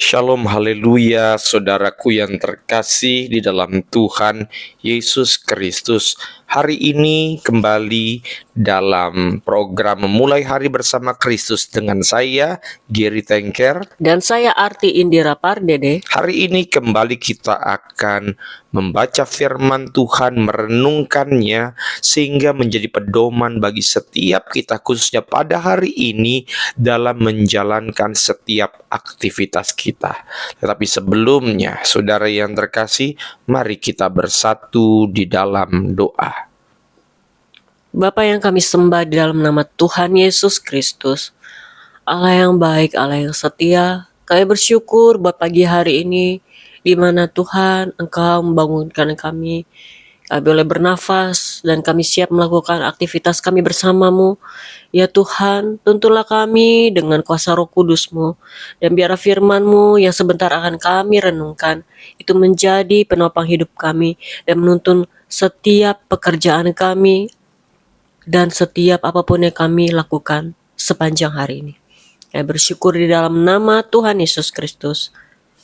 Shalom, haleluya, saudaraku yang terkasih di dalam Tuhan Yesus Kristus. Hari ini kembali dalam program Memulai Hari Bersama Kristus dengan saya, Gary Tengker. Dan saya Arti Indira Pardede. Hari ini kembali kita akan membaca firman Tuhan, merenungkannya, sehingga menjadi pedoman bagi setiap kita, khususnya pada hari ini, dalam menjalankan setiap aktivitas kita. Tetapi sebelumnya, saudara yang terkasih, mari kita bersatu di dalam doa. Bapa yang kami sembah di dalam nama Tuhan Yesus Kristus, Allah yang baik, Allah yang setia, kami bersyukur buat pagi hari ini, di mana Tuhan Engkau membangunkan kami boleh bernafas, dan kami siap melakukan aktivitas kami bersama-Mu. Ya Tuhan, tuntunlah kami dengan kuasa Roh Kudus-Mu, dan biarlah firman-Mu yang sebentar akan kami renungkan, itu menjadi penopang hidup kami, dan menuntun setiap pekerjaan kami, dan setiap apapun yang kami lakukan sepanjang hari ini. Kami bersyukur di dalam nama Tuhan Yesus Kristus.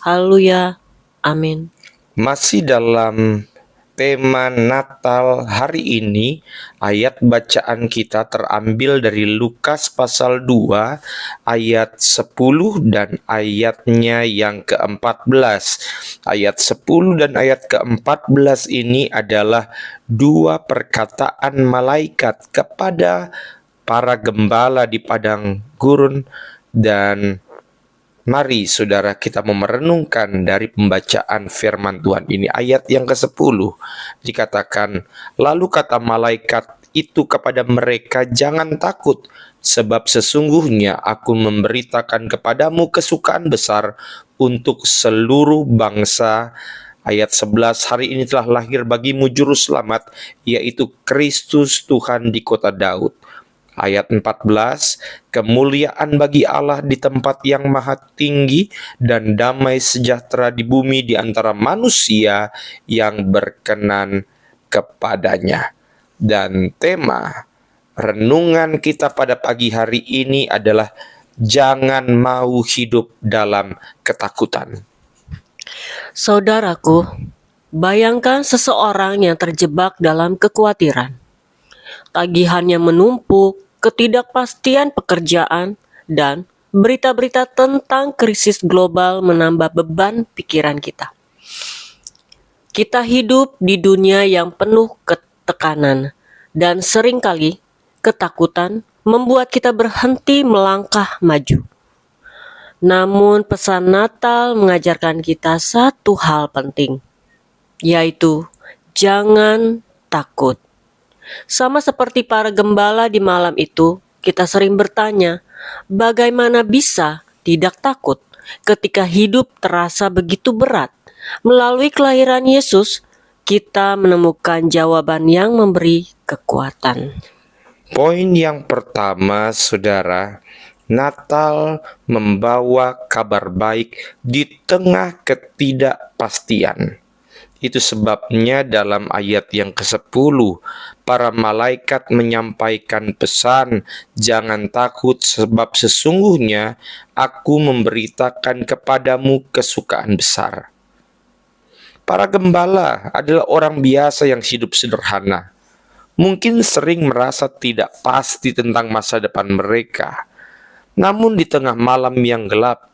Haleluya. Amin. Masih dalam tema Natal hari ini, ayat bacaan kita terambil dari Lukas pasal 2 ayat 10 dan ayatnya yang ke-14. Ayat 10 dan ayat ke-14 ini adalah dua perkataan malaikat kepada para gembala di padang gurun. Dan mari saudara kita merenungkan dari pembacaan firman Tuhan ini. Ayat yang ke-10 dikatakan, lalu kata malaikat itu kepada mereka, jangan takut, sebab sesungguhnya aku memberitakan kepadamu kesukaan besar untuk seluruh bangsa. Ayat 11, hari ini telah lahir bagimu juru selamat, yaitu Kristus Tuhan di kota Daud. Ayat 14, kemuliaan bagi Allah di tempat yang maha tinggi, dan damai sejahtera di bumi di antara manusia yang berkenan kepadanya. Dan tema renungan kita pada pagi hari ini adalah jangan mau hidup dalam ketakutan. Saudaraku, bayangkan seseorang yang terjebak dalam kekhawatiran. Tagihannya menumpuk, ketidakpastian pekerjaan, dan berita-berita tentang krisis global menambah beban pikiran kita. Kita hidup di dunia yang penuh ketekanan, dan seringkali ketakutan membuat kita berhenti melangkah maju. Namun pesan Natal mengajarkan kita satu hal penting, yaitu jangan takut. Sama seperti para gembala di malam itu, kita sering bertanya, bagaimana bisa tidak takut ketika hidup terasa begitu berat? Melalui kelahiran Yesus, kita menemukan jawaban yang memberi kekuatan. Poin yang pertama, saudara, Natal membawa kabar baik di tengah ketidakpastian. Itu sebabnya dalam ayat yang ke-10, para malaikat menyampaikan pesan, jangan takut sebab sesungguhnya aku memberitakan kepadamu kesukaan besar. Para gembala adalah orang biasa yang hidup sederhana. Mungkin sering merasa tidak pasti tentang masa depan mereka. Namun di tengah malam yang gelap,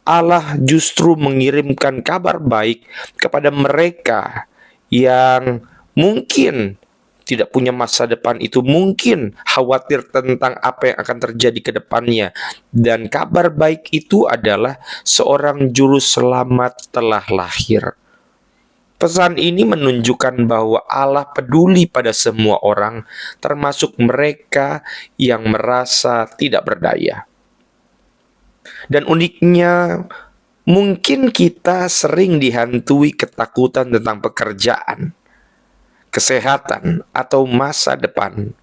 Allah justru mengirimkan kabar baik kepada mereka yang mungkin tidak punya masa depan itu, mungkin khawatir tentang apa yang akan terjadi ke depannya. Dan kabar baik itu adalah seorang juru selamat telah lahir. Pesan ini menunjukkan bahwa Allah peduli pada semua orang, termasuk mereka yang merasa tidak berdaya. Dan uniknya, mungkin kita sering dihantui ketakutan tentang pekerjaan, kesehatan, atau masa depan.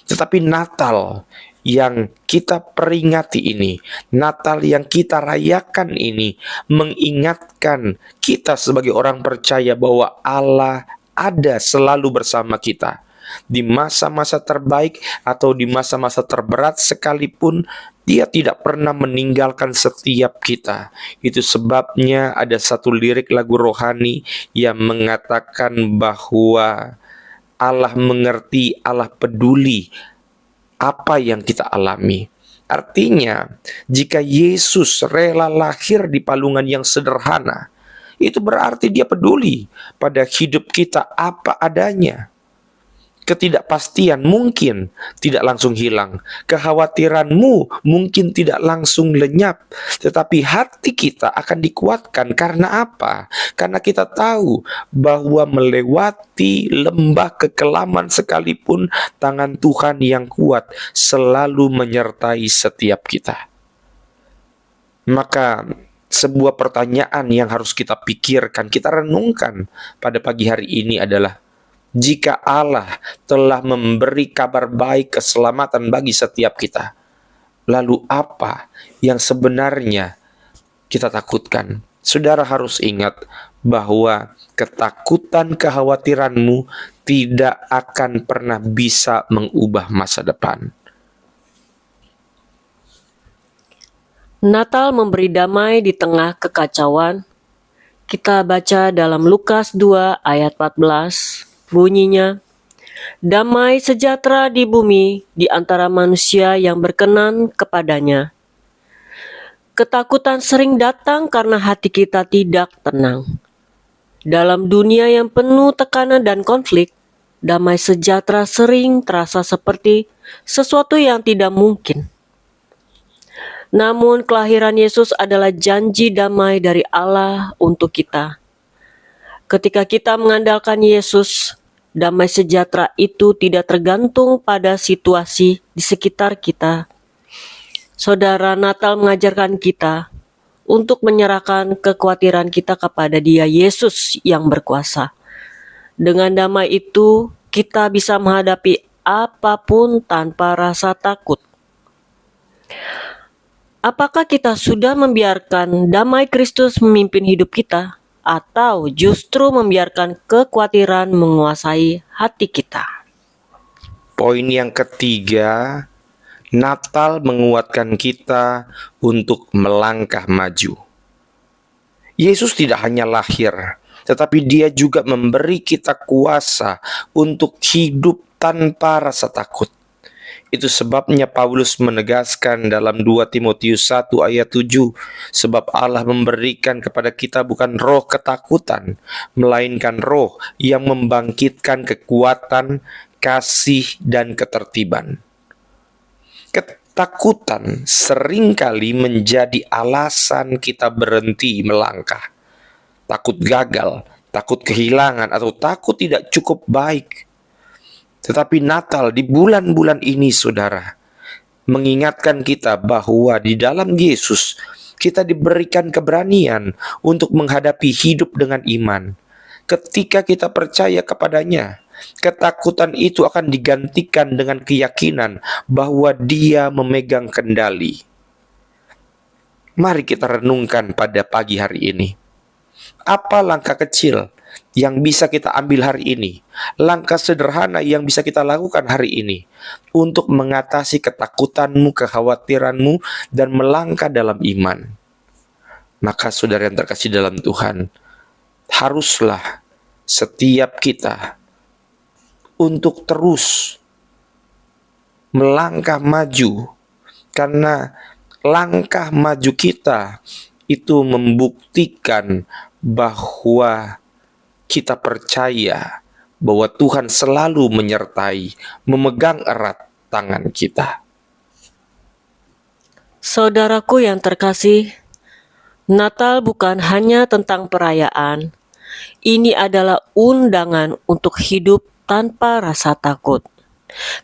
Tetapi Natal yang kita peringati ini, Natal yang kita rayakan ini, mengingatkan kita sebagai orang percaya bahwa Allah ada selalu bersama kita. Di masa-masa terbaik atau di masa-masa terberat sekalipun, Dia tidak pernah meninggalkan setiap kita. Itu sebabnya ada satu lirik lagu rohani yang mengatakan bahwa Allah mengerti, Allah peduli apa yang kita alami. Artinya, jika Yesus rela lahir di palungan yang sederhana, itu berarti Dia peduli pada hidup kita apa adanya. Ketidakpastian mungkin tidak langsung hilang, kekhawatiranmu mungkin tidak langsung lenyap, tetapi hati kita akan dikuatkan. Karena apa? Karena kita tahu bahwa melewati lembah kekelaman sekalipun, tangan Tuhan yang kuat selalu menyertai setiap kita. Maka sebuah pertanyaan yang harus kita pikirkan, kita renungkan pada pagi hari ini adalah, jika Allah telah memberi kabar baik keselamatan bagi setiap kita, lalu apa yang sebenarnya kita takutkan? Saudara harus ingat bahwa ketakutan, kekhawatiranmu tidak akan pernah bisa mengubah masa depan. Natal memberi damai di tengah kekacauan. Kita baca dalam Lukas 2 ayat 14. Bunyinya, damai sejahtera di bumi di antara manusia yang berkenan kepadanya. Ketakutan sering datang karena hati kita tidak tenang. Dalam dunia yang penuh tekanan dan konflik, damai sejahtera sering terasa seperti sesuatu yang tidak mungkin. Namun kelahiran Yesus adalah janji damai dari Allah untuk kita. Ketika kita mengandalkan Yesus, damai sejahtera itu tidak tergantung pada situasi di sekitar kita. Saudara, Natal mengajarkan kita untuk menyerahkan kekhawatiran kita kepada Dia Yesus yang berkuasa. Dengan damai itu, kita bisa menghadapi apapun tanpa rasa takut. Apakah kita sudah membiarkan damai Kristus memimpin hidup kita? Atau justru membiarkan kekhawatiran menguasai hati kita? Poin yang ketiga, Natal menguatkan kita untuk melangkah maju. Yesus tidak hanya lahir, tetapi Dia juga memberi kita kuasa untuk hidup tanpa rasa takut. Itu sebabnya Paulus menegaskan dalam 2 Timotius 1 ayat 7, sebab Allah memberikan kepada kita bukan roh ketakutan, melainkan roh yang membangkitkan kekuatan, kasih, dan ketertiban. Ketakutan seringkali menjadi alasan kita berhenti melangkah. Takut gagal, takut kehilangan, atau takut tidak cukup baik. Tetapi Natal di bulan-bulan ini, saudara, mengingatkan kita bahwa di dalam Yesus kita diberikan keberanian untuk menghadapi hidup dengan iman. Ketika kita percaya kepadanya, ketakutan itu akan digantikan dengan keyakinan bahwa Dia memegang kendali. Mari kita renungkan pada pagi hari ini. Apa langkah kecil yang bisa kita ambil hari ini, langkah sederhana yang bisa kita lakukan hari ini untuk mengatasi ketakutanmu, kekhawatiranmu, dan melangkah dalam iman? Maka saudara yang terkasih dalam Tuhan, haruslah setiap kita untuk terus melangkah maju, karena langkah maju kita itu membuktikan bahwa kita percaya bahwa Tuhan selalu menyertai, memegang erat tangan kita. Saudaraku yang terkasih, Natal bukan hanya tentang perayaan. Ini adalah undangan untuk hidup tanpa rasa takut.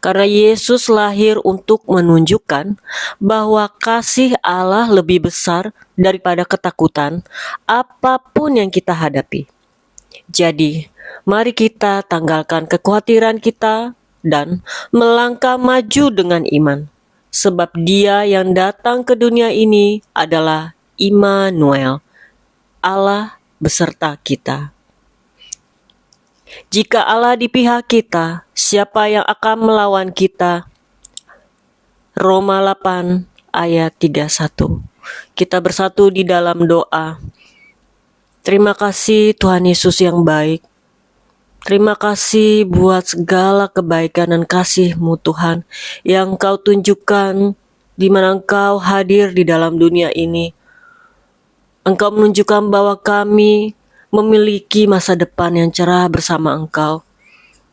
Karena Yesus lahir untuk menunjukkan bahwa kasih Allah lebih besar daripada ketakutan apapun yang kita hadapi. Jadi, mari kita tanggalkan kekhawatiran kita dan melangkah maju dengan iman. Sebab Dia yang datang ke dunia ini adalah Immanuel, Allah beserta kita. Jika Allah di pihak kita, siapa yang akan melawan kita? Roma 8 ayat 31. Kita bersatu di dalam doa. Terima kasih Tuhan Yesus yang baik. Terima kasih buat segala kebaikan dan kasih-Mu Tuhan yang Kau tunjukkan di mana Engkau hadir di dalam dunia ini. Engkau menunjukkan bahwa kami memiliki masa depan yang cerah bersama Engkau.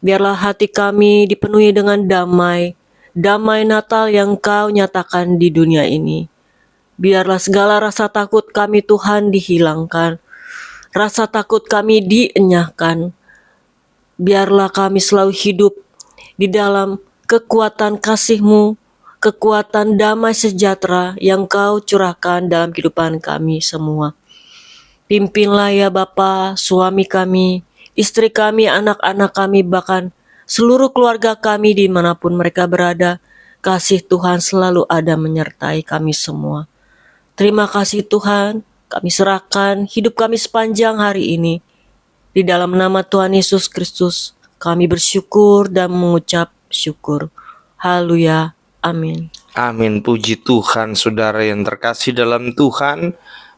Biarlah hati kami dipenuhi dengan damai, damai Natal yang Kau nyatakan di dunia ini. Biarlah segala rasa takut kami Tuhan dihilangkan, rasa takut kami dienyahkan. Biarlah kami selalu hidup di dalam kekuatan kasih-Mu, kekuatan damai sejahtera yang Kau curahkan dalam kehidupan kami semua. Pimpinlah ya Bapa, suami kami, istri kami, anak-anak kami, bahkan seluruh keluarga kami dimanapun mereka berada. Kasih Tuhan selalu ada menyertai kami semua. Terima kasih Tuhan, kami serahkan hidup kami sepanjang hari ini. Di dalam nama Tuhan Yesus Kristus, kami bersyukur dan mengucap syukur. Haleluya. Amin. Amin. Puji Tuhan, saudara yang terkasih dalam Tuhan.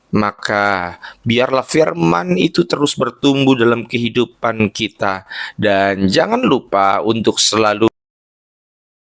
Maka biarlah firman itu terus bertumbuh dalam kehidupan kita. Dan jangan lupa untuk selalu